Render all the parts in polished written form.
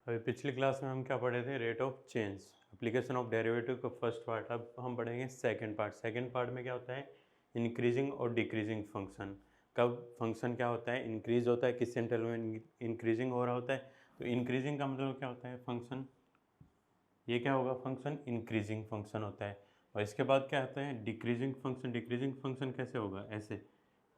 अभी पिछली क्लास में हम क्या पढ़े थे, rate of change, application of derivative का फर्स्ट पार्ट। अब हम पढ़ेंगे सेकंड पार्ट। सेकंड पार्ट में क्या होता है, इंक्रीजिंग और डिक्रीजिंग फंक्शन। कब फंक्शन क्या होता है, इंक्रीज होता है, किस इंटरवल में इंक्रीजिंग हो रहा होता है। तो इंक्रीजिंग का मतलब क्या होता है, फंक्शन, ये क्या होगा, फंक्शन इंक्रीजिंग फंक्शन होता है। और इसके बाद क्या होता है, डिक्रीजिंग फंक्शन। डिक्रीजिंग फंक्शन कैसे होगा, ऐसे,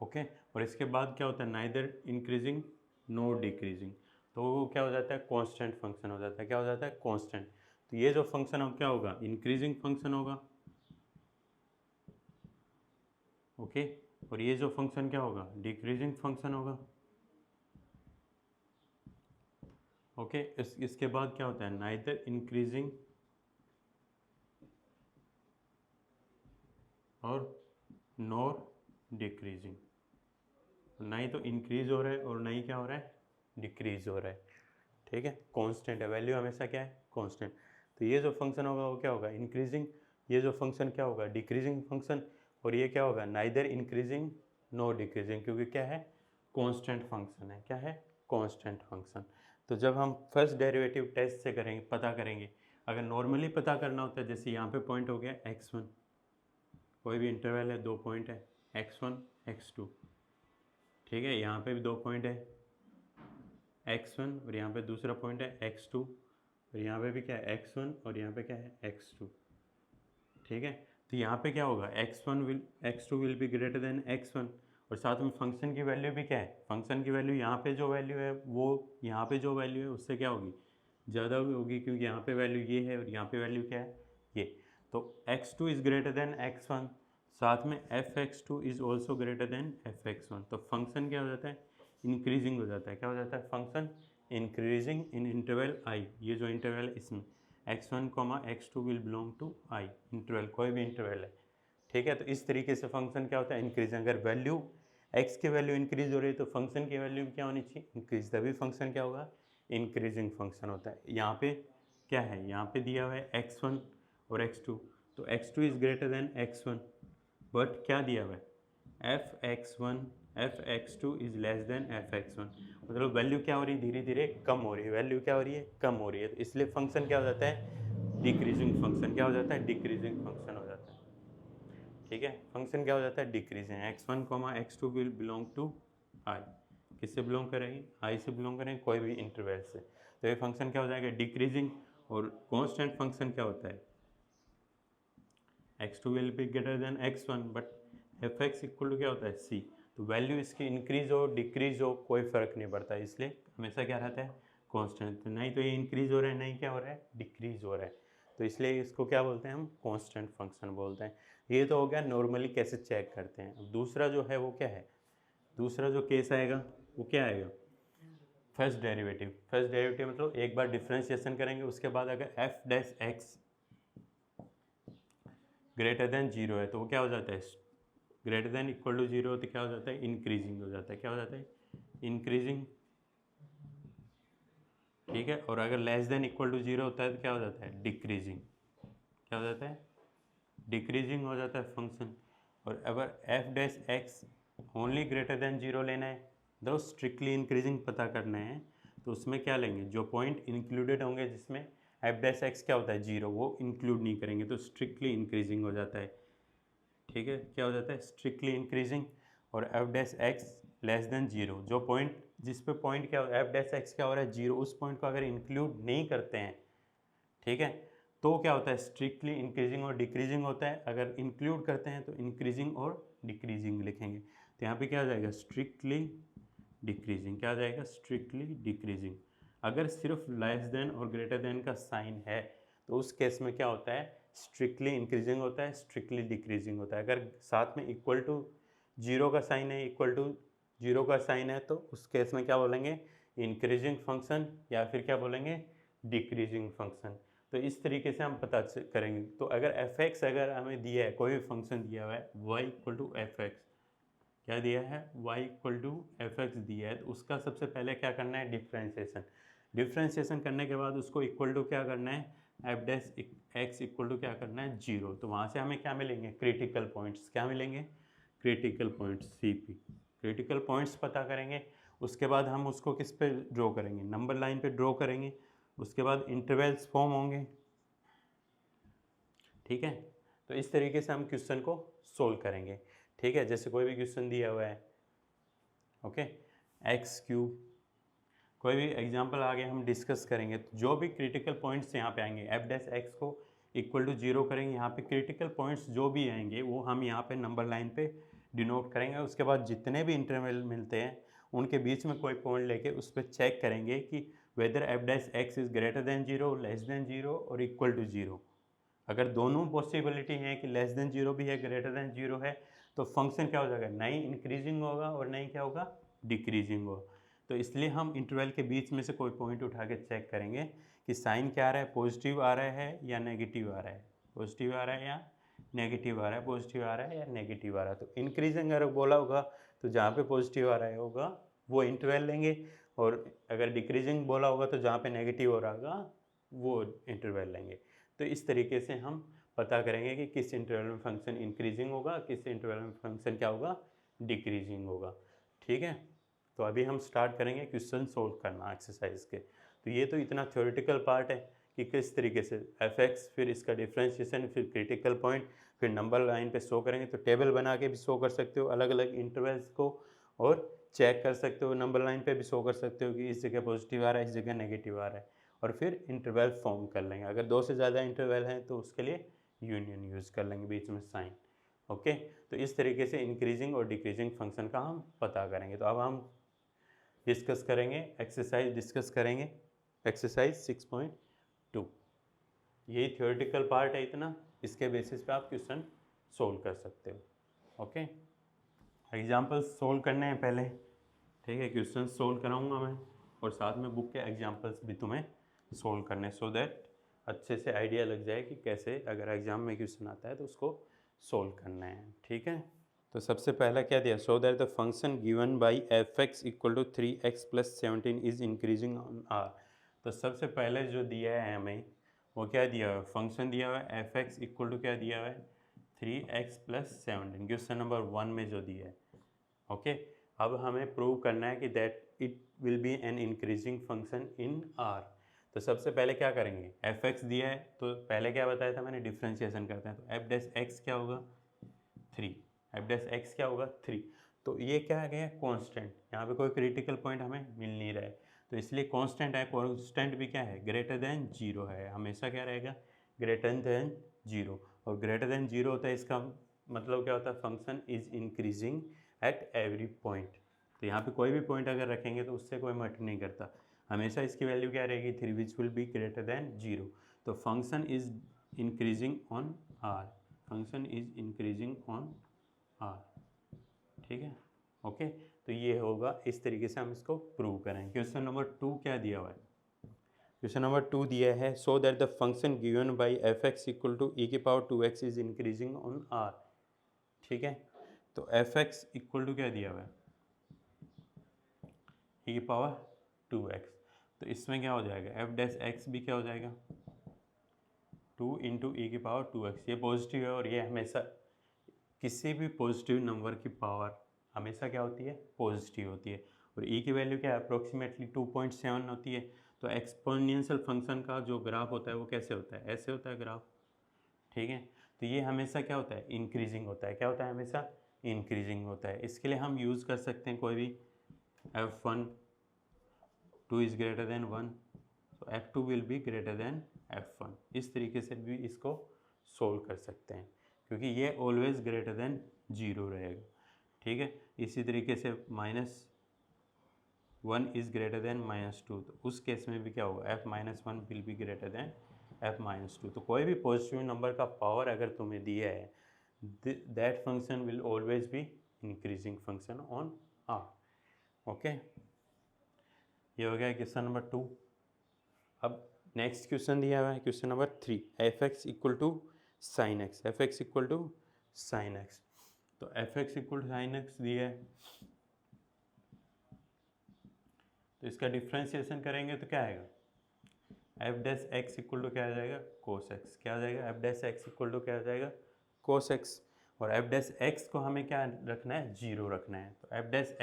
ओके। और इसके बाद क्या होता है, नाइदर इंक्रीजिंग नो डिक्रीजिंग, तो वो क्या हो जाता है, कांस्टेंट फंक्शन हो जाता है। क्या हो जाता है, कांस्टेंट। तो ये जो फंक्शन हो क्या होगा, इंक्रीजिंग फंक्शन होगा, ओके। और ये जो फंक्शन क्या होगा, डिक्रीजिंग फंक्शन होगा, ओके। इसके बाद क्या होता है, नाइदर इंक्रीजिंग और नॉर डिक्रीजिंग। ना ही तो इंक्रीज हो रहा है और ना ही क्या हो रहा है, डिक्रीज हो रहा है, ठीक है। कांस्टेंट है, वैल्यू हमेशा क्या है, कांस्टेंट। तो ये जो फंक्शन होगा वो क्या होगा, इंक्रीजिंग। ये जो फंक्शन क्या होगा, डिक्रीजिंग फंक्शन। और ये क्या होगा, नाइदर इंक्रीजिंग नो डिक्रीजिंग, क्योंकि क्या है, कांस्टेंट फंक्शन है। क्या है, कांस्टेंट फंक्शन। तो जब हम फर्स्ट डेरिवेटिव टेस्ट से करेंगे, पता करेंगे, अगर नॉर्मली पता करना होता है, जैसे यहाँ पे पॉइंट हो गया x1, कोई भी इंटरवल है, 2 पॉइंट है, x1 x2, ठीक है। यहाँ पे भी 2 पॉइंट है, x1, और यहाँ पे दूसरा पॉइंट है x2, और यहाँ पे भी क्या है, x1, और यहाँ पे क्या है, x2, ठीक है। तो यहाँ पे क्या होगा, x2 will be greater than x1। और साथ में फंक्शन की वैल्यू भी क्या है, फंक्शन की वैल्यू यहाँ पे जो वैल्यू है वो यहाँ पे जो वैल्यू है उससे क्या होगी, ज़्यादा होगी, क्योंकि यहाँ पे वैल्यू ये है और यहाँ पे वैल्यू क्या है, ये। तो x2 is greater than x1, साथ में fx2 is also greater than fx1। तो फंक्शन क्या हो जाता है, इंक्रीजिंग हो जाता है। क्या हो जाता है, function increasing in interval I. ये जो इंटरवल है इसमें x1 x2 will belong to I, interval कोई भी इंटरवल है, ठीक है। तो इस तरीके से फंक्शन क्या होता है, इंक्रीज। अगर वैल्यू x की वैल्यू इंक्रीज हो रही है तो फंक्शन की वैल्यू क्या होनी चाहिए, इंक्रीज, तभी फंक्शन क्या होगा, इंक्रीजिंग फंक्शन होता है। यहाँ पे क्या है, यहाँ पे दिया हुआ है x1 और x2, तो x2 is greater than x1, but क्या दिया हुआ है, f(x1) is less than f(x1), मतलब वैल्यू क्या हो रही है, धीरे धीरे कम हो रही है, वैल्यू क्या हो रही है, कम हो रही है। तो इसलिए फंक्शन क्या हो जाता है, डिक्रीजिंग फंक्शन। क्या हो जाता है, डिक्रीजिंग फंक्शन हो जाता है, ठीक है। फंक्शन क्या हो जाता है, decreasing. x1, x2 will belong to I, किससे बिलोंग करेंगे, आई से बिलोंग करेंगे, कोई भी इंटरवल से। तो ये फंक्शन क्या हो जाएगा, डिक्रीजिंग। और कांस्टेंट फंक्शन क्या होता है, x2 will be greater than x1, but f(x) equal to क्या होता है, c। तो वैल्यू इसकी इंक्रीज हो डिक्रीज हो कोई फ़र्क नहीं पड़ता, इसलिए हमेशा क्या रहता है, कांस्टेंट। तो नहीं तो ये इंक्रीज हो रहा है, नहीं क्या हो रहा है, डिक्रीज हो रहा है। तो इसलिए इसको क्या बोलते हैं, हम कांस्टेंट फंक्शन बोलते हैं। ये तो हो गया नॉर्मली कैसे चेक करते हैं। अब दूसरा जो है वो क्या है, दूसरा जो केस आएगा वो क्या आएगा, फर्स्ट डेरिवेटिव। फर्स्ट डेरिवेटिव मतलब एक बार डिफ्रेंशिएशन करेंगे, उसके बाद अगर f(x) ग्रेटर देन जीरो है तो वो क्या हो जाता है, greater than equal to zero, तो क्या हो जाता है, इंक्रीजिंग हो जाता है। क्या हो जाता है, इंक्रीजिंग, ठीक है। और अगर less than equal to zero होता है तो क्या हो जाता है, डिक्रीजिंग। क्या हो जाता है, डिक्रीजिंग हो जाता है फंक्शन। और अगर f(x) only greater than zero लेना है, मतलब स्ट्रिक्टली इंक्रीजिंग पता करना है, तो उसमें क्या लेंगे, जो पॉइंट इंक्लूडेड होंगे जिसमें f(x) क्या होता है, जीरो, वो इंक्लूड नहीं करेंगे, तो स्ट्रिक्टली इंक्रीजिंग हो जाता है, ठीक है। क्या हो जाता है, स्ट्रिक्टली इंक्रीजिंग। और f(x) लेस देन जीरो, जो पॉइंट जिस पे पॉइंट क्या f(x) क्या हो रहा है, जीरो, उस पॉइंट को अगर इंक्लूड नहीं करते हैं, ठीक है, तो क्या होता है, स्ट्रिक्टली इंक्रीजिंग और डिक्रीजिंग होता है। अगर इंक्लूड करते हैं तो इंक्रीजिंग और डिक्रीजिंग लिखेंगे। तो यहाँ पे क्या आ जाएगा, स्ट्रिक्टली डिक्रीजिंग। क्या आ जाएगा, स्ट्रिक्टली डिक्रीजिंग। अगर सिर्फ लेस देन और ग्रेटर देन का साइन है तो उस केस में क्या होता है, स्ट्रिक्टली इंक्रीजिंग होता है, स्ट्रिक्टली डिक्रीजिंग होता है। अगर साथ में इक्वल टू जीरो का साइन है, इक्वल टू जीरो का साइन है, तो उस केस में क्या बोलेंगे, इंक्रीजिंग फंक्शन, या फिर क्या बोलेंगे, डिक्रीजिंग फंक्शन। तो इस तरीके से हम पता करेंगे। तो अगर f(x) अगर हमें दिया है, कोई भी फंक्शन दिया हुआ है y इक्वल टू f(x), क्या दिया है, y इक्वल टू f(x) दिया है, तो उसका सबसे पहले क्या करना है, डिफ्रेंशिएशन। डिफ्रेंशिएशन करने के बाद उसको इक्वल टू क्या करना है, f(x) इक्वल टू क्या करना है, जीरो। तो वहाँ से हमें क्या मिलेंगे, क्रिटिकल पॉइंट्स। क्या मिलेंगे, critical points, CP, critical points पता करेंगे। उसके बाद हम उसको किस पे ड्रॉ करेंगे, नंबर लाइन पे ड्रॉ करेंगे। उसके बाद इंटरवल्स फॉर्म होंगे, ठीक है। तो इस तरीके से हम क्वेश्चन को सोल्व करेंगे, ठीक है। जैसे कोई भी क्वेश्चन दिया हुआ है, ओके, एक्स क्यूब, कोई भी एग्जांपल आगे हम डिस्कस करेंगे, तो जो भी क्रिटिकल पॉइंट्स यहाँ पे आएंगे एफ डैश एक्स को इक्वल टू 0 करेंगे, यहाँ पे क्रिटिकल पॉइंट्स जो भी आएंगे वो हम यहाँ पे नंबर लाइन पे डिनोट करेंगे। उसके बाद जितने भी इंटरवल मिलते हैं उनके बीच में कोई पॉइंट लेके उस पर चेक करेंगे कि whether F dash X is greater than 0, less than 0 और इक्वल टू 0। अगर दोनों पॉसिबिलिटी हैं कि लेस देन 0 भी है, ग्रेटर देन 0 है, तो फंक्शन क्या हो जाएगा, नहीं इंक्रीजिंग होगा और नहीं क्या होगा, डिक्रीजिंग होगा। तो इसलिए हम इंटरवल के बीच में से कोई पॉइंट उठा के चेक करेंगे कि साइन क्या आ रहा है, पॉजिटिव आ रहा है या नेगेटिव आ रहा है, पॉजिटिव आ रहा है या नेगेटिव आ रहा है, पॉजिटिव आ रहा है या नेगेटिव आ रहा है। तो इंक्रीजिंग अगर बोला होगा तो जहाँ पे पॉजिटिव आ रहा होगा वो इंटरवल लेंगे, और अगर डिक्रीजिंग बोला होगा तो जहाँ पे नेगेटिव हो रहा होगा वो इंटरवल लेंगे। तो इस तरीके से हम पता करेंगे कि किस इंटरवल में फंक्शन इंक्रीजिंग होगा, किस इंटरवल में फंक्शन क्या होगा, डिक्रीजिंग होगा, ठीक है। तो अभी हम स्टार्ट करेंगे क्वेश्चन सोल्व करना एक्सरसाइज के। तो ये तो इतना थ्योरेटिकल पार्ट है कि किस तरीके से एफ एक्स, फिर इसका डिफ्रेंशिएशन, फिर क्रिटिकल पॉइंट, फिर नंबर लाइन पे शो करेंगे। तो टेबल बना के भी शो कर सकते हो अलग अलग इंटरवल्स को, और चेक कर सकते हो नंबर लाइन पे भी शो कर सकते हो कि इस जगह पॉजिटिव आ रहा है, इस जगह नेगेटिव आ रहा है, और फिर इंटरवल फॉर्म कर लेंगे। अगर 2 से ज़्यादा इंटरवल हैं तो उसके लिए यूनियन यूज़ कर लेंगे, बीच में साइन, ओके। तो इस तरीके से इंक्रीजिंग और डिक्रीजिंग फंक्शन का हम पता करेंगे। तो अब हम डिस्कस करेंगे, एक्सरसाइज डिस्कस करेंगे, एक्सरसाइज 6.2। यही थ्योरेटिकल पार्ट है इतना, इसके बेसिस पे आप क्वेश्चन सोल्व कर सकते हो, ओके। एग्जाम्पल्स सोल्व करने हैं पहले, ठीक है, क्वेश्चन सोल्व कराऊंगा मैं, और साथ में बुक के एग्जाम्पल्स भी तुम्हें सोल्व करने, सो दैट अच्छे से आइडिया लग जाए कि कैसे अगर एग्जाम में क्वेश्चन आता है तो उसको सोल्व करना है, ठीक है। तो सबसे पहला क्या दिया, so that the function given by F x equal to 3x plus 17 is increasing on R. तो सबसे पहले जो दिया है हमें वो क्या दिया हुआ है, फंक्शन दिया हुआ है एफ एक्स इक्वल टू क्या दिया हुआ है, 3x प्लस 17, क्वेश्चन नंबर 1 में जो दिया है, ओके। अब हमें प्रूव करना है कि that it will be an increasing function in are. तो सबसे पहले क्या करेंगे, एफ एक्स दिया है तो पहले क्या बताया था मैंने, डिफ्रेंशिएशन करते हैं। तो एफ डैश एक्स क्या होगा, 3, एफ डैश एक्स क्या होगा 3। तो ये क्या आ गया, कांस्टेंट, यहाँ पे कोई क्रिटिकल पॉइंट हमें मिल नहीं रहा है, तो इसलिए कांस्टेंट है, कांस्टेंट भी क्या है, ग्रेटर देन 0 है, हमेशा क्या रहेगा, ग्रेटर देन 0। और ग्रेटर देन 0 होता है, इसका मतलब क्या होता है, function is increasing at every point. तो यहाँ पे कोई भी पॉइंट अगर रखेंगे तो उससे कोई मैटर नहीं करता, हमेशा इसकी वैल्यू क्या रहेगी, 3, which will be greater than 0। तो function is increasing on R, function is increasing on R, ठीक है, ओके। तो ये होगा, इस तरीके से हम इसको प्रूव करें। क्वेश्चन नंबर 2 क्या दिया हुआ है, क्वेश्चन नंबर 2 दिया है, so that the function given by F x equal to e की power 2x is increasing on R, ठीक है। तो एफ एक्स इक्वल टू क्या दिया हुआ है, ई की पावर 2x। तो इसमें क्या हो जाएगा, एफ डैश एक्स भी क्या हो जाएगा, 2 इंटू ई की पावर 2x। ये पॉजिटिव है, और ये हमेशा किसी भी पॉजिटिव नंबर की पावर हमेशा क्या होती है, पॉजिटिव होती है। और ई की वैल्यू क्या है, अप्रोक्सीमेटली 2.7 होती है। तो एक्सपोनेंशियल फंक्शन का जो ग्राफ होता है वो कैसे होता है, ऐसे होता है ग्राफ, ठीक है। तो ये हमेशा क्या होता है, इंक्रीजिंग होता है, क्या होता है, हमेशा इंक्रीजिंग होता है। इसके लिए हम यूज़ कर सकते हैं कोई भी, f1 2 इज़ ग्रेटर देन 1, तो f2 will be greater then f1। इस तरीके से भी इसको सोल्व कर सकते हैं, क्योंकि ये ऑलवेज ग्रेटर देन 0 रहेगा, ठीक है। इसी तरीके से -1 इज़ ग्रेटर देन -2, तो उस केस में भी क्या होगा, f-1 will be greater then f-2। तो कोई भी पॉजिटिव नंबर का पावर अगर तुम्हें दिया है, that function will always be increasing function on R, okay. ये हो गया क्वेश्चन नंबर 2। अब नेक्स्ट क्वेश्चन दिया हुआ है question number 3, f x equal to sine x, f x equal to sine x. तो f x equal to sine x दिया है, तो इसका डिफ्रेंशिएशन करेंगे तो क्या आएगा, f dash x equal to क्या आ जाएगा, कोस एक्स। क्या आ जाएगा, f dash x equal to क्या आ जाएगा, कोस एक्स। और एफ डैश एक्स को हमें क्या रखना है, 0 रखना है। तो F dash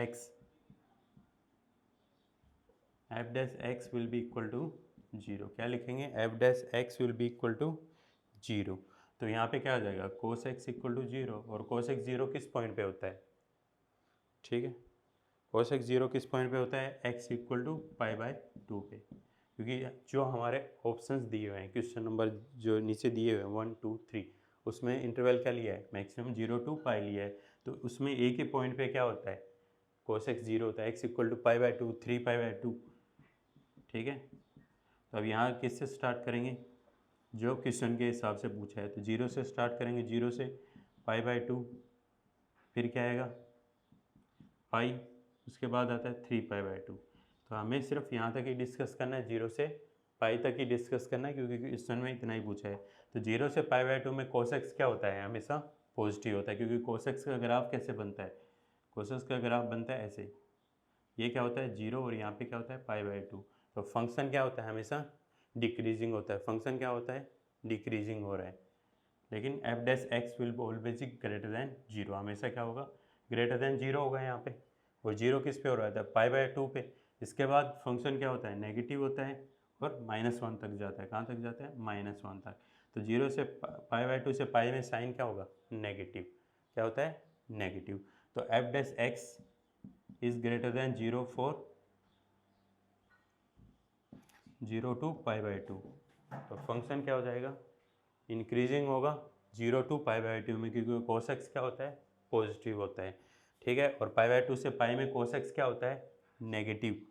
X will be equal to zero. क्या लिखेंगे, F dash X will be equal to zero. तो यहाँ पे क्या आ जाएगा, cos X equal to zero, और कोस एक्स जीरो किस पॉइंट पे होता है, ठीक है, कोस एक्स जीरो किस पॉइंट पे होता है, X equal to pi by 2 पे, क्योंकि जो हमारे ऑप्शंस दिए हुए हैं क्वेश्चन नंबर जो नीचे दिए हुए हैं 1 2 3, उसमें इंटरवल क्या लिया है, मैक्सिमम 0 टू पाई लिया है। तो उसमें एक ही पॉइंट पे क्या होता है, कोस एक्स जीरो होता है, X equal to pi by 2, 3 pi by 2, ठीक है। तो अब यहाँ किससे स्टार्ट करेंगे, जो क्वेश्चन के हिसाब से पूछा है, तो जीरो से स्टार्ट करेंगे, जीरो से पाई बाय 2, फिर क्या आएगा पाई, उसके बाद आता है 3 पाई बाय 2। तो हमें सिर्फ यहाँ तक ही डिस्कस करना है, जीरो से पाई तक ही डिस्कस करना है, क्योंकि क्वेश्चन में इतना ही पूछा है। तो जीरो से पाई बाय 2 में कोस एक्स क्या होता है, हमेशा पॉजिटिव होता है, क्योंकि कोस एक्स का ग्राफ कैसे बनता है, कोस एक्स का ग्राफ बनता है ऐसे, ये क्या होता है जीरो, और यहाँ पे क्या होता है पाई बाय 2। तो फंक्शन क्या होता है, हमेशा डिक्रीजिंग होता है, फंक्शन क्या होता है, डिक्रीजिंग हो रहा है। लेकिन F dash X will always greater than zero, हमेशा क्या होगा, ग्रेटर दैन जीरो होगा यहाँ पे, और जीरो किस पे हो रहा था, पाई बाय 2 पे। इसके बाद फंक्शन क्या होता है, नेगेटिव होता है, और -1 तक जाता है, कहाँ तक जाता है, -1 तक। तो जीरो से पाई बाय 2 से पाई में साइन क्या होगा, नेगेटिव, क्या होता है, नेगेटिव। तो F dash X is greater than zero for 0 to pi by 2। तो फंक्शन क्या हो जाएगा, इंक्रीजिंग होगा 0 टू पाई बाय 2 में, क्योंकि कोस एक्स क्या होता है, पॉजिटिव होता है, ठीक है। और पाई बाय 2 से पाई में कोस एक्स क्या होता है, नेगेटिव,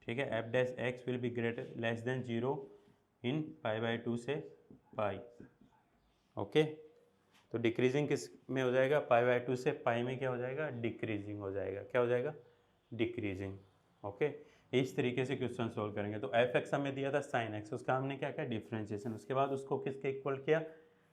ठीक है। F dash X will be greater less than zero in pi by 2 से पाई, ओके। तो डिक्रीजिंग किस में हो जाएगा, पाई बाय 2 से पाई में क्या हो जाएगा, डिक्रीजिंग हो जाएगा, क्या हो जाएगा, डिक्रीजिंग, ओके। इस तरीके से क्वेश्चन सोल्व करेंगे। तो एफ एक्स हमें दिया था साइन एक्स, उसका हमने क्या किया, डिफ्रेंशिएशन, उसके बाद उसको किसके इक्वल किया,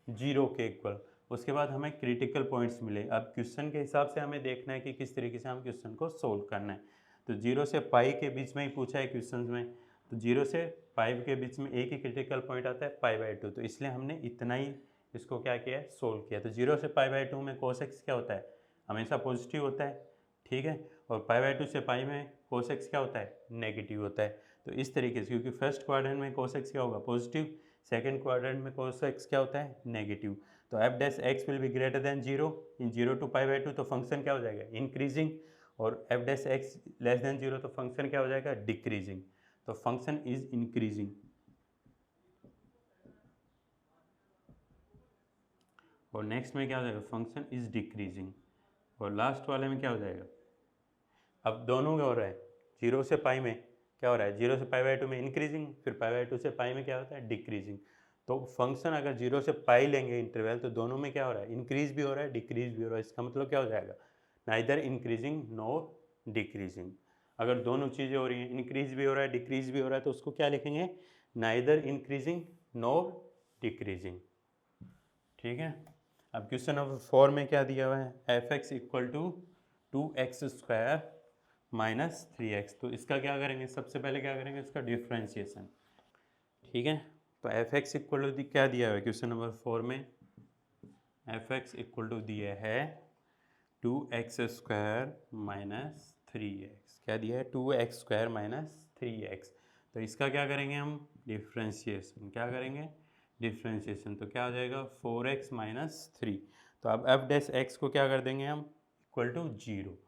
जीरो के इक्वल। उसके बाद हमें क्रिटिकल पॉइंट्स मिले। अब क्वेश्चन के हिसाब से हमें देखना है कि किस तरीके से हम क्वेश्चन को सोल्व करना है। तो जीरो से पाई के बीच में ही पूछा है क्वेश्चन में, तो जीरो से पाई के बीच में एक ही क्रिटिकल पॉइंट आता है पाई बाय 2, तो इसलिए हमने इतना ही इसको क्या किया है, सोल्व किया। तो जीरो से पाई बाय 2 में कोस एक्स क्या होता है, हमेशा पॉजिटिव होता है, ठीक है। और पाई बाय 2 से पाई में कोस एक्स क्या होता है, नेगेटिव होता है। तो इस तरीके से, क्योंकि फर्स्ट क्वाड्रेंट में कोस एक्स क्या होगा, पॉजिटिव, सेकंड क्वाड्रेंट में कोस एक्स क्या होता है, नेगेटिव। तो F dash X will be greater than zero in 0 to pi by 2, तो फंक्शन क्या हो जाएगा, इंक्रीजिंग। और F dash X less than zero, तो फंक्शन क्या हो जाएगा, डिक्रीजिंग। तो फंक्शन इज इंक्रीजिंग। और नेक्स्ट में क्या हो जाएगा, फंक्शन इज डिक्रीजिंग। और लास्ट वाले में क्या हो जाएगा, अब दोनों क्या हो रहा है, जीरो से पाई में क्या हो रहा है, जीरो से पाई बाय 2 में इंक्रीजिंग, फिर पाई बाय 2 से पाई में क्या होता है, डिक्रीजिंग। तो फंक्शन अगर जीरो से पाई लेंगे इंटरवल, तो दोनों में क्या हो रहा है, इंक्रीज भी हो रहा है, डिक्रीज भी हो रहा है। इसका मतलब क्या हो जाएगा, नाइदर इंक्रीजिंग नॉर डिक्रीजिंग। अगर दोनों चीज़ें हो रही हैं, इंक्रीज भी हो रहा है, डिक्रीज भी हो रहा है, तो उसको क्या लिखेंगे, नाइदर इंक्रीजिंग नॉर डिक्रीजिंग, ठीक है। अब क्वेश्चन नंबर 4 में क्या दिया हुआ है, F x equal to 2x square minus 3x। तो इसका क्या करेंगे, सबसे पहले क्या करेंगे, इसका डिफ्रेंशिएशन, ठीक है। तो एफ एक्स इक्वल टू क्या दिया हुआ है क्वेश्चन नंबर 4 में, एफ एक्स इक्वल टू दिया है 2x स्क्वायर माइनस 3x। क्या दिया है, 2x स्क्वायर माइनस 3x। तो इसका क्या करेंगे हम, डिफ्रेंशिएशन, क्या करेंगे, डिफ्रेंशिएशन। तो क्या हो जाएगा, 4x माइनस 3। तो अब एफ डैश एक्स को क्या कर देंगे हम, equal to zero,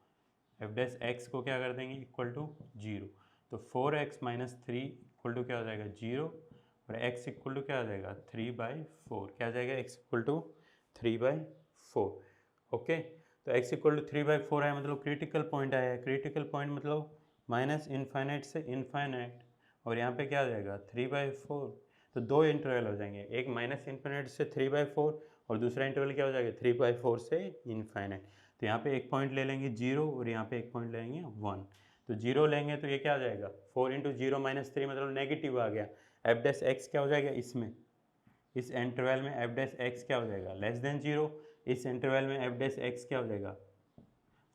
F dash x को क्या कर देंगे, इक्वल टू जीरो। तो 4x माइनस 3 इक्वल टू क्या हो जाएगा, जीरो, और x इक्वल टू क्या हो जाएगा, 3/4। क्या आ जाएगा, x इक्वल टू 3/4, ओके। तो x इक्वल टू 3/4 है, मतलब क्रिटिकल पॉइंट आया है। क्रिटिकल पॉइंट मतलब माइनस इनफाइनाइट से इनफाइनाइट, और यहाँ पे क्या आ जाएगा, 3/4। तो दो इंटरवल हो जाएंगे, एक माइनस इनफाइनाइट से 3/4, और दूसरा इंटरवल क्या हो जाएगा, 3/4 से इनफाइनाइट। तो यहाँ पे एक पॉइंट ले लेंगे जीरो, और यहाँ पे एक पॉइंट लेंगे 1। तो जीरो लेंगे तो ये क्या आ जाएगा, 4 इंटू जीरो माइनस 3, मतलब नेगेटिव आ गया। एफ डैश एक्स क्या हो जाएगा, इसमें इस इंटरवल में एफ डैश एक्स क्या हो जाएगा, लेस देन जीरो। इस इंटरवल में एफ डैश एक्स क्या हो जाएगा,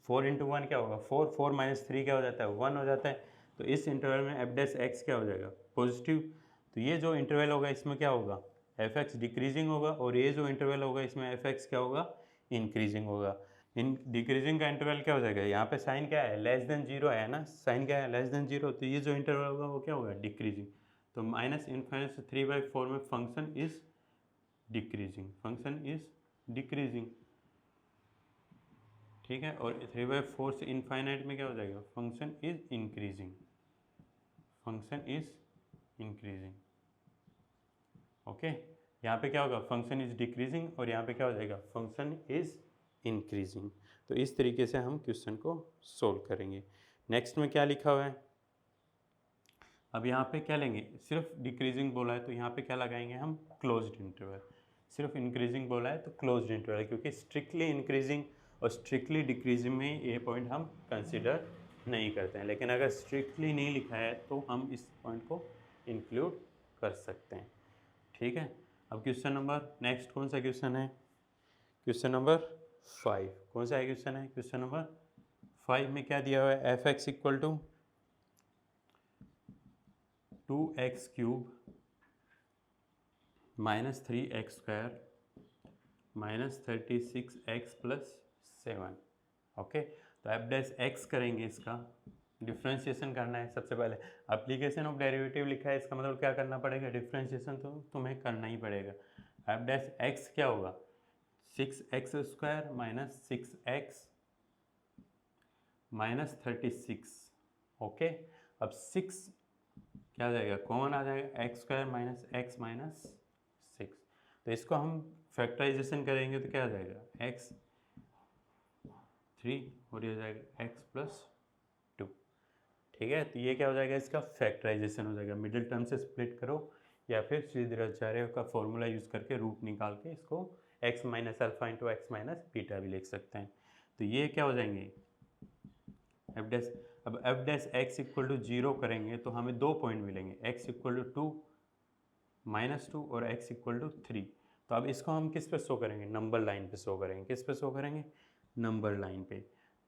4 इंटू वन क्या होगा, 4, 4 माइनस 3 क्या हो जाता है, 1 हो जाता है। तो इस इंटरवल में एफ डैश एक्स क्या हो जाएगा, पॉजिटिव। तो ये जो इंटरवल होगा इसमें क्या होगा, एफ एक्स डिक्रीजिंग होगा, और ये जो इंटरवल होगा इसमें एफ एक्स क्या होगा, इंक्रीजिंग होगा। इन डिक्रीजिंग का इंटरवल क्या हो जाएगा, यहाँ पे साइन क्या है, लेस देन जीरो है ना, साइन क्या है, लेस देन जीरो। तो ये जो इंटरवल होगा वो क्या होगा, डिक्रीजिंग। तो माइनस इन्फाइनाइट से 3/4 में function is decreasing, function is decreasing, ठीक है। और 3/4 से इनफाइनाइट में क्या हो जाएगा, function is increasing, function is increasing, okay. यहाँ पे क्या होगा, फंक्शन इज डिक्रीजिंग, और यहाँ पे क्या हो जाएगा, फंक्शन इज इंक्रीजिंग। तो इस तरीके से हम क्वेश्चन को सोल्व करेंगे। नेक्स्ट में क्या लिखा हुआ है, अब यहाँ पे क्या लेंगे, सिर्फ डिक्रीजिंग बोला है तो यहाँ पे क्या लगाएंगे हम, क्लोज्ड इंटरवल। सिर्फ इंक्रीजिंग बोला है तो क्लोज्ड इंटरवल, क्योंकि स्ट्रिक्टली इंक्रीजिंग और स्ट्रिक्टली डिक्रीजिंग में ये पॉइंट हम कंसिडर नहीं करते हैं, लेकिन अगर स्ट्रिक्टली नहीं लिखा है तो हम इस पॉइंट को इंक्लूड कर सकते हैं, ठीक है। अब क्वेश्चन नंबर नेक्स्ट कौन सा क्वेश्चन है, क्वेश्चन नंबर 5, कौन सा है क्वेश्चन है, क्वेश्चन नंबर 5 में क्या दिया हुआ है, F x equal to 2x³ minus 3x² minus 36x + 7, okay. तो एफ डैश एक्स करेंगे, इसका डिफ्रेंशिएशन करना है। सबसे पहले एप्लीकेशन ऑफ डेरिवेटिव लिखा है, इसका मतलब क्या करना पड़ेगा, डिफ्रेंशिएशन तो तुम्हें करना ही पड़ेगा। एफ डैश एक्स क्या होगा, 6x² minus 6x minus 36, okay. अब 6 क्या आ जाएगा, कॉमन आ जाएगा, x² माइनस x माइनस 6। तो इसको हम फैक्टराइजेशन करेंगे तो क्या आ जाएगा, x3 और ये हो जाएगा x + 2, ठीक है। तो ये क्या हो जाएगा, इसका फैक्टराइजेशन हो जाएगा। मिडिल टर्म से स्प्लिट करो या फिर श्रीधराचार्य का फॉर्मूला यूज़ करके रूट निकाल के इसको x minus alpha into X minus beta भी लिख सकते हैं। तो ये क्या हो जाएंगे, एफ डैश, अब F dash x equal to 0 करेंगे तो हमें 2 पॉइंट मिलेंगे, x इक्वल टू 2 -2 और x इक्वल टू 3। तो अब इसको हम किस पे शो करेंगे, नंबर लाइन पे शो करेंगे, किस पे शो करेंगे, नंबर लाइन पे,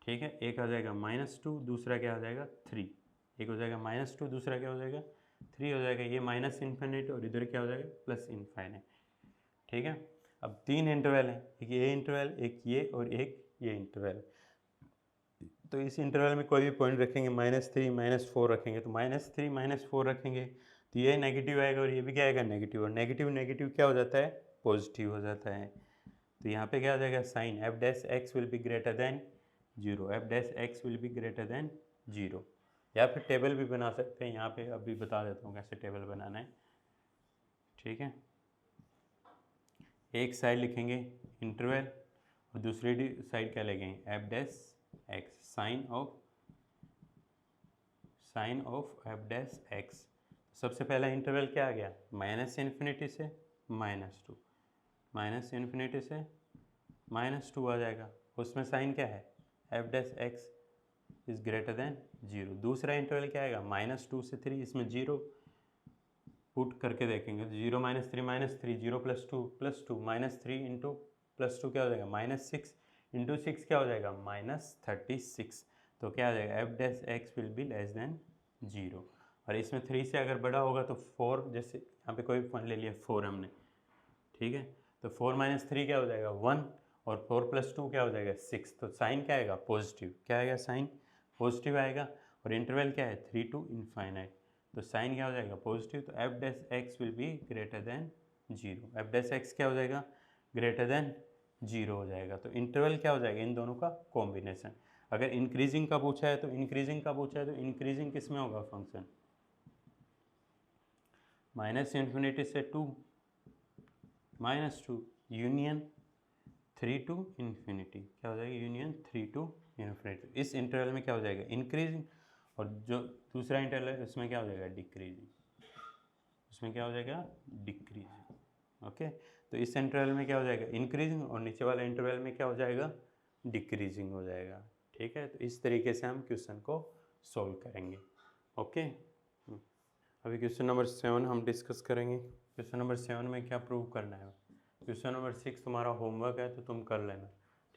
ठीक है। एक आ जाएगा -2, दूसरा क्या आ जाएगा 3, एक हो जाएगा -2, दूसरा क्या हो जाएगा 3 हो जाएगा, ये माइनस इन्फिनिट और इधर क्या हो जाएगा प्लस इन्फिनिट, ठीक है। अब 3 इंटरवल हैं, एक ये इंटरवल, एक ये और एक ये इंटरवल। तो इस इंटरवल में कोई भी पॉइंट रखेंगे, -3 -4 रखेंगे, तो -3 -4 रखेंगे तो ये नेगेटिव आएगा और ये भी क्या आएगा, नेगेटिव, और नेगेटिव नेगेटिव क्या हो जाता है, पॉजिटिव हो जाता है। तो यहाँ पे क्या आ जाएगा, sign F dash X will be greater than 0, F dash X will be greater than 0। या फिर टेबल भी बना सकते हैं, यहाँ पे अभी बता देता हूँ कैसे टेबल बनाना है, ठीक है। एक साइड लिखेंगे इंटरवल और दूसरी साइड क्या लिखेंगे, F dash X, sign of F dash X. सबसे पहला इंटरवल क्या आ गया, माइनस इन्फिनिटी से -2, माइनस इन्फिनिटी से -2 आ जाएगा, उसमें साइन क्या है, F dash X is greater than 0। दूसरा इंटरवल क्या आएगा, -2 से 3, इसमें 0 पुट करके देखेंगे, 0 - 3 -3, 0 + 2 + 2, -3 इंटू +2 क्या हो जाएगा, -6 इंटू 6 क्या हो जाएगा, -36। तो क्या आ जाएगा, f dash X will be less than 0। और इसमें 3 से अगर बड़ा होगा तो 4, जैसे यहाँ पे कोई पॉइंट ले लिया 4 हमने, ठीक है। तो 4 - 3 क्या हो जाएगा 1, और 4 + 2 क्या हो जाएगा 6। तो साइन क्या आएगा, पॉजिटिव, क्या आएगा, साइन पॉजिटिव आएगा। और इंटरवल क्या है, 3 to इनफाइनाइट, तो साइन क्या हो जाएगा, पॉजिटिव। तो F dash X will be greater than 0, F dash x क्या हो जाएगा, ग्रेटर देन 0 हो जाएगा। तो इंटरवल क्या हो जाएगा, इन दोनों का कॉम्बिनेशन। अगर इंक्रीजिंग का पूछा है तो इंक्रीजिंग का पूछा है तो इंक्रीजिंग किस में होगा फंक्शन, -इन्फिनिटी से 2 -2 यूनियन 3 to इन्फिनिटी, क्या हो जाएगा, यूनियन 3 to इन्फिनिटी। इस इंटरवल में क्या हो जाएगा, इंक्रीजिंग, और जो दूसरा इंटरवल है उसमें क्या हो जाएगा, डिक्रीजिंग, उसमें क्या हो जाएगा, डिक्रीजिंग, ओके। तो इस इंटरवल में क्या हो जाएगा, इंक्रीजिंग, और नीचे वाला इंटरवल में क्या हो जाएगा, डिक्रीजिंग हो जाएगा, ठीक है। तो इस तरीके से हम क्वेश्चन को सॉल्व करेंगे, ओके। अभी क्वेश्चन नंबर 7 हम डिस्कस करेंगे। क्वेश्चन नंबर 7 में क्या प्रूव करना है, क्वेश्चन नंबर 6 तुम्हारा होमवर्क है तो तुम कर लेना,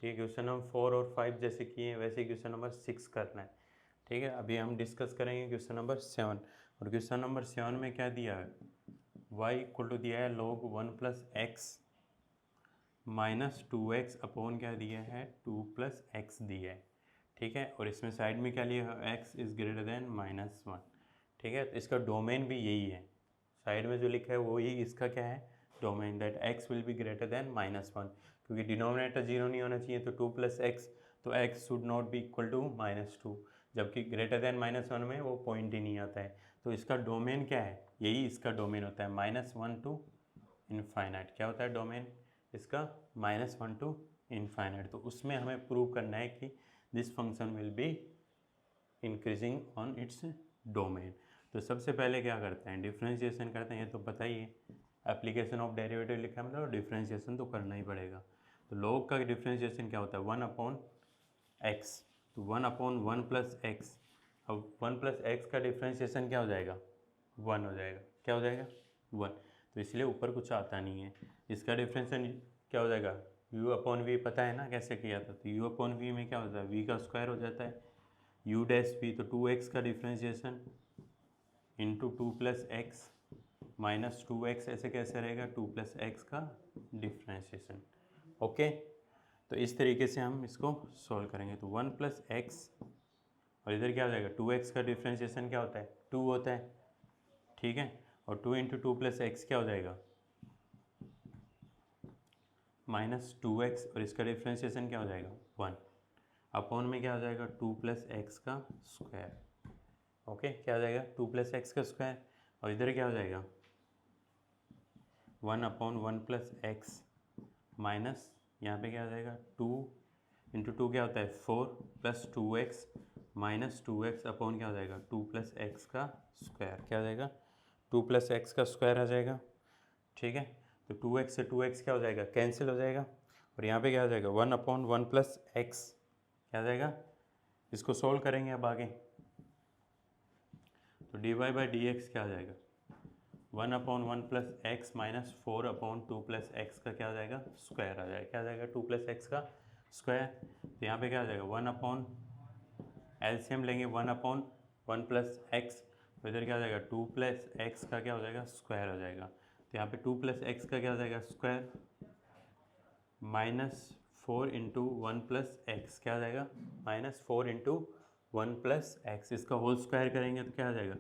ठीक है। क्वेश्चन नंबर 4 और 5 जैसे किए हैं वैसे क्वेश्चन नंबर 6 करना है, ठीक है। अभी हम डिस्कस करेंगे क्वेश्चन नंबर 7, और क्वेश्चन नंबर 7 में क्या दिया है, y इक्वल टू दिया है log 1 + x - 2x अपॉन क्या दिया है, 2 + x दिया है, ठीक है। और इसमें साइड में क्या लिया है, x इज़ ग्रेटर देन -1, ठीक है। तो इसका डोमेन भी यही है, साइड में जो लिखा है वो ही इसका क्या है, domain, that x will be greater then -1, क्योंकि डिनोमिनेटर 0 नहीं होना चाहिए, तो 2 + x, तो x should not be equal to -2, जबकि ग्रेटर देन -1 में वो पॉइंट ही नहीं आता है। तो इसका डोमेन क्या है, यही इसका डोमेन होता है, -1 टू इनफाइनाइट। क्या होता है डोमेन इसका, -1 टू इनफाइनाइट। तो उसमें हमें प्रूव करना है कि this function will be increasing on its domain. तो सबसे पहले क्या करते हैं, डिफ्रेंशिएशन करते हैं, ये तो पता ही है, एप्लीकेशन ऑफ डेरिवेटिव लिखा है मतलब डिफ्रेंशिएशन तो करना ही पड़ेगा। तो लॉग का डिफ्रेंशिएशन क्या होता है, 1/x, तो 1/1 + x। अब 1 + x का डिफ्रेंशिएशन क्या हो जाएगा, 1 हो जाएगा। क्या हो जाएगा, 1। तो इसलिए ऊपर कुछ आता नहीं है। इसका डिफ्रेंशिएशन क्या हो जाएगा, u/v, पता है ना कैसे किया था, तो u/v में क्या होता है, v का स्क्वायर हो जाता है, u'(v), तो 2x का differentiation into 2 + x minus 2x, ऐसे कैसे रहेगा, 2 + x का डिफ्रेंशिएशन। ओके, तो इस तरीके से हम इसको सॉल्व करेंगे। तो 1 + x, और इधर क्या हो जाएगा, 2x का डिफ्रेंशिएशन क्या होता है, 2 होता है, ठीक है, और 2 × 2 + x क्या हो जाएगा, -2x, और इसका डिफ्रेंशिएशन क्या हो जाएगा, 1, अपॉन में क्या हो जाएगा, 2 + x का स्क्वायर। ओके, क्या हो जाएगा, 2 + x का स्क्वायर, और इधर क्या हो जाएगा, 1/1 + x माइनस, यहाँ पे क्या हो जाएगा, 2 × 2 क्या होता है, 4 + 2x माइनस 2x अपॉन क्या हो जाएगा, 2 + x का स्क्वायर। क्या हो जाएगा, 2 + x का स्क्वायर आ जाएगा, ठीक है। तो 2x से 2x क्या हो जाएगा, कैंसिल हो जाएगा, और यहाँ पे क्या हो जाएगा, 1/1 + x, क्या हो जाएगा, इसको सोल्व करेंगे अब आगे। तो dy/dx क्या हो जाएगा, 1/1 + x माइनस 4/2 + x का क्या हो जाएगा, स्क्वायर आ जाएगा। क्या आ जाएगा, 2 + x का स्क्वायर। तो यहाँ पे क्या हो जाएगा, 1/, एलसीएम लेंगे, 1/1 + x, तो इधर क्या हो जाएगा, 2 + x का क्या हो जाएगा, स्क्वायर हो जाएगा। तो यहाँ पे 2 + x का क्या हो जाएगा, स्क्वायर, -4 × 1 + x, क्या हो जाएगा, -4 × 1 + x, इसका होल स्क्वायर करेंगे तो क्या हो जाएगा,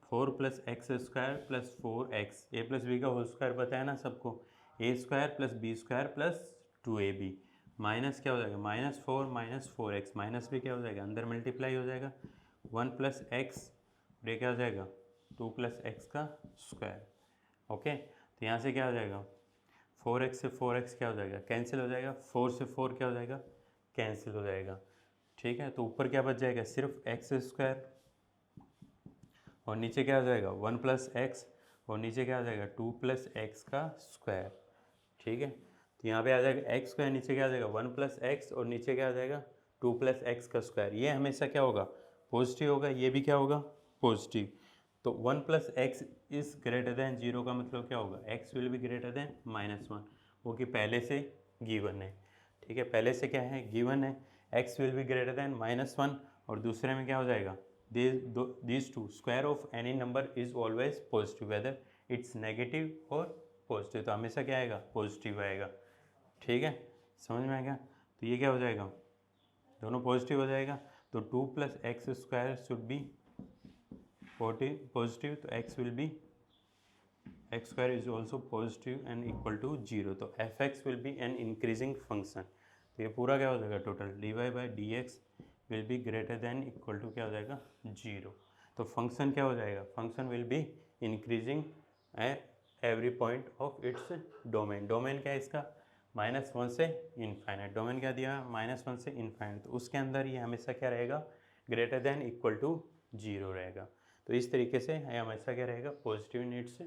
4 + x² + 4x, a + b का होल स्क्वायर पता है ना सबको, a² + b² + 2ab, माइनस क्या हो जाएगा, -4 - 4x, माइनस भी क्या हो जाएगा, अंदर मल्टीप्लाई हो जाएगा, 1 + x, और ये क्या हो जाएगा, 2 + x का स्क्वायर। ओके, तो यहाँ से क्या हो जाएगा, 4x से 4x क्या हो जाएगा, कैंसिल हो जाएगा, 4 से 4 क्या हो जाएगा, कैंसिल हो जाएगा, ठीक है। तो ऊपर क्या बच जाएगा, सिर्फ x², और नीचे क्या हो जाएगा, 1 + x, और नीचे क्या हो जाएगा, 2 + x का स्क्वायर, ठीक है। तो यहाँ पे आ जाएगा x², नीचे क्या आ जाएगा, 1 + x, और नीचे क्या आ जाएगा, 2 + x का स्क्वायर। ये हमेशा क्या होगा, पॉजिटिव होगा, ये भी क्या होगा, पॉजिटिव। तो 1 + x इज़ ग्रेटर देन 0 का मतलब क्या होगा, x will be greater then -1, वो कि पहले से गिवन है, ठीक है, पहले से क्या है, गिवन है, x will be greater then -1, और दूसरे में क्या हो जाएगा, these two, square of any number is always positive, whether it's negative और पॉजिटिव, तो हमेशा क्या आएगा, पॉजिटिव आएगा, ठीक है, समझ में आ गया। तो ये क्या हो जाएगा, दोनों पॉजिटिव हो जाएगा, तो 2 + x² शुड बी पॉजिटिव, तो x will be, x² is also positive and equal to 0, तो f(x) will be an increasing function. तो ये पूरा क्या हो जाएगा, total dy/dx will be greater than equal to क्या हो जाएगा, 0। तो फंक्शन क्या हो जाएगा, function will be increasing every point of its domain. Domain क्या है इसका, -1 से इनफाइनाइट, डोमेन क्या दिया, -1 से इनफाइनाइट, तो उसके अंदर ये हमेशा क्या रहेगा, ग्रेटर देन इक्वल टू 0 रहेगा। तो इस तरीके से ये हमेशा क्या रहेगा, पॉजिटिव इन इट्स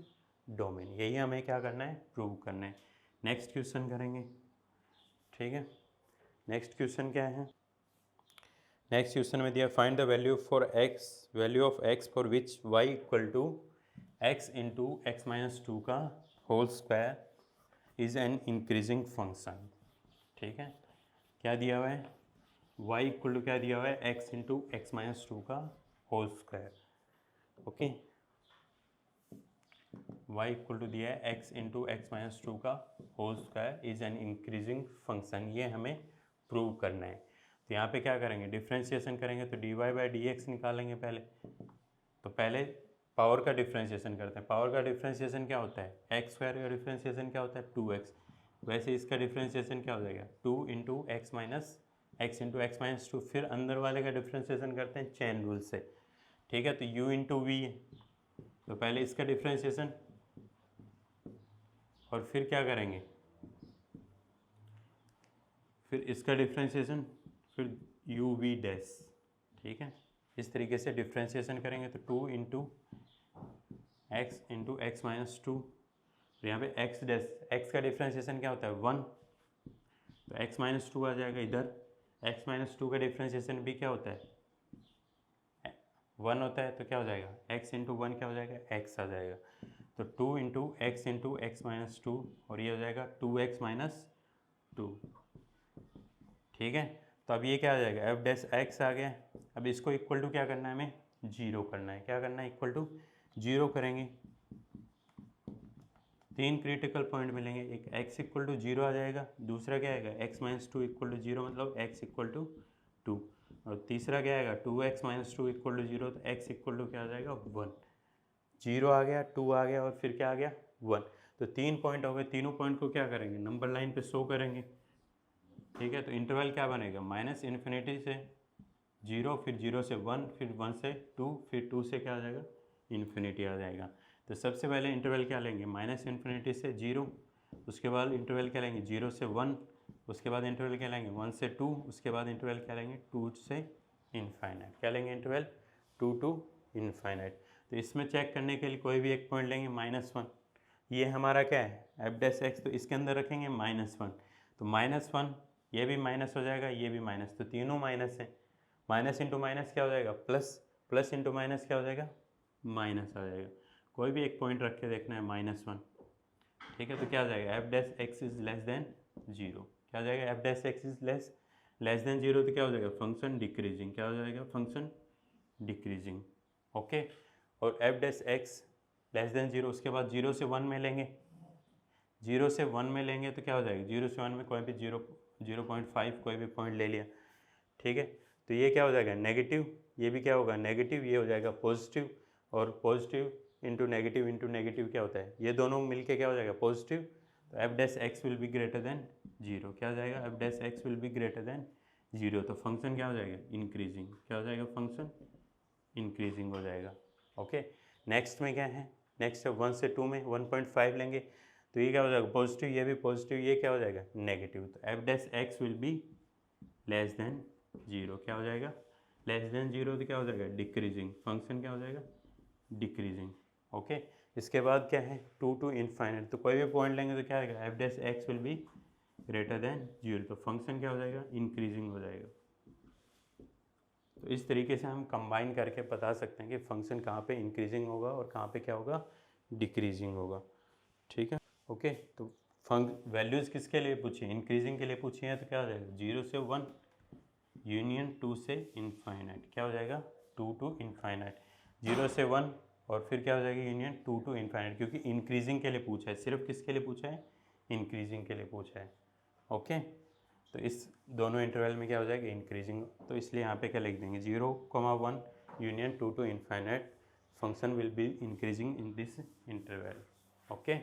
डोमेन। यही हमें क्या करना है, प्रूव करना है। नेक्स्ट क्वेश्चन करेंगे, ठीक है। नेक्स्ट क्वेश्चन क्या है, नेक्स्ट क्वेश्चन में दिया, find the value of x for which y equal to x into x - 2 का whole square is an increasing function, ठीक है। क्या दिया हुआ है, y इक्वल टू क्या दिया हुआ है, x इंटू x - 2 का whole square, okay. y equal to दिया है x इंटू x - 2 का whole square is an increasing function, ये हमें प्रूव करना है। तो यहाँ पे क्या करेंगे, डिफ्रेंशिएशन करेंगे, तो dy/dx निकालेंगे पहले। तो पहले पावर का डिफ्रेंशिएशन करते हैं। पावर का डिफ्रेंशिएशन क्या होता है, एक्स स्क्वायर का डिफ्रेंशिएशन क्या होता है 2x। वैसे इसका डिफ्रेंशिएशन क्या हो जाएगा 2 into X minus x into X minus 2। फिर अंदर वाले का डिफ्रेंशिएशन करते हैं चेन रूल से, ठीक है। तो u इंटू वी है, तो पहले इसका डिफ्रेंशिएशन और फिर क्या करेंगे, फिर इसका डिफ्रेंशिएशन, फिर यू वी डैश, ठीक है। इस तरीके से डिफ्रेंशिएशन करेंगे तो 2 इंटू एक्स माइनस 2। तो यहाँ पे एक्स डैश, एक्स का डिफ्रेंशिएशन क्या होता है 1, तो एक्स माइनस 2 आ जाएगा इधर। एक्स माइनस 2 का डिफ्रेंशिएशन भी क्या होता है 1 होता है, तो क्या हो जाएगा एक्स इंटू 1 क्या हो जाएगा एक्स आ जाएगा। तो 2 इंटू एक्स माइनस 2 और ये हो जाएगा 2x माइनस 2, ठीक है। तो अब ये क्या आ जाएगा एफ डैश एक्स आ गया। अब इसको इक्वल टू क्या करना है हमें 0 करना है। क्या करना है इक्वल टू 0 करेंगे, 3 क्रिटिकल पॉइंट मिलेंगे। एक x इक्वल टू 0 आ जाएगा, दूसरा क्या आएगा x माइनस 2 इक्वल टू 0 मतलब x इक्वल टू 2, और तीसरा क्या आएगा 2x माइनस 2 इक्वल टू 0, तो x इक्वल टू क्या आ जाएगा 1। 0 आ गया, 2 आ गया और फिर क्या आ गया 1। तो 3 पॉइंट हो गए, तीनों पॉइंट को क्या करेंगे नंबर लाइन पे शो करेंगे, ठीक है। तो इंटरवल क्या बनेगा माइनस इन्फिनिटी से 0, फिर 0 से 1, फिर 1 से 2, फिर 2 से क्या आ जाएगा इन्फिनिटी आ जाएगा। तो सबसे पहले इंटरवल क्या लेंगे माइनस इन्फिनिटी से 0, उसके बाद इंटरवल क्या लेंगे 0 से 1, उसके बाद इंटरवल क्या लेंगे 1 से 2, उसके बाद इंटरवल क्या लेंगे 2 से इनफाइनाइट। क्या लेंगे इंटरवल 2 टू इनफाइनाइट। तो इसमें चेक करने के लिए कोई भी एक पॉइंट लेंगे -1, ये हमारा क्या है एफ डैश एक्स, तो इसके अंदर रखेंगे -1, तो -1 ये भी माइनस हो जाएगा, ये भी माइनस, तो तीनों माइनस है। माइनस इंटू माइनस क्या हो जाएगा प्लस, प्लस इंटू माइनस क्या हो जाएगा माइनस आ जाएगा। कोई भी एक पॉइंट रख के देखना है -1, ठीक है। तो क्या हो जाएगा f dash X is less than 0। क्या हो जाएगा f dash X is less than 0, तो क्या हो जाएगा फंक्शन डिक्रीजिंग। क्या हो जाएगा फंक्शन डिक्रीजिंग, ओके। और F dash X less than 0, उसके बाद 0 से 1 में लेंगे, 0 से 1 में लेंगे तो क्या हो जाएगा 0 से 1 में कोई भी 0.5 कोई भी पॉइंट ले लिया, ठीक है। तो ये क्या हो जाएगा नेगेटिव, ये भी क्या होगा नेगेटिव, ये हो जाएगा पॉजिटिव, और पॉजिटिव इंटू नेगेटिव क्या होता है ये दोनों मिलके क्या हो जाएगा पॉजिटिव। तो F dash X will be greater than 0। क्या हो जाएगा f dash X will be greater than 0, तो फंक्शन क्या हो जाएगा इंक्रीजिंग। क्या हो जाएगा फंक्शन इंक्रीजिंग हो जाएगा, ओके। नेक्स्ट में क्या है, नेक्स्ट है 1 से 2 में 1.5 लेंगे, तो ये क्या हो जाएगा पॉजिटिव, ये भी पॉजिटिव, ये क्या हो जाएगा नेगेटिव। तो F dash X will be less than 0। क्या हो जाएगा लेस देन 0, तो क्या हो जाएगा डिक्रीजिंग, फंक्शन क्या हो जाएगा डिक्रीजिंग, ओके। इसके बाद क्या है 2 टू इनफाइनाइट, तो कोई भी पॉइंट लेंगे तो क्या आएगा f dash X will be greater than 0, तो फंक्शन क्या हो जाएगा इंक्रीजिंग हो जाएगा। तो इस तरीके से हम कंबाइन करके बता सकते हैं कि फंक्शन कहाँ पे इंक्रीजिंग होगा और कहाँ पे क्या होगा डिक्रीजिंग होगा, ठीक है, ओके। तो वैल्यूज़ किसके लिए पूछी है इंक्रीजिंग के लिए पूछी है, तो क्या हो जाएगा 0 से 1 यूनियन 2 से इनफाइनाइट। क्या हो जाएगा 2 टू इनफाइनाइट, 0 से 1 और फिर क्या हो जाएगा यूनियन 2 टू इनफाइनाइट, क्योंकि इंक्रीजिंग के लिए पूछा है, सिर्फ किसके लिए पूछा है इंक्रीजिंग के लिए पूछा है, ओके। तो इस दोनों इंटरवल में क्या हो जाएगा इंक्रीजिंग, तो इसलिए यहाँ पे क्या लिख देंगे 0,1 union 2 to infinite function will be increasing in this interval, okay.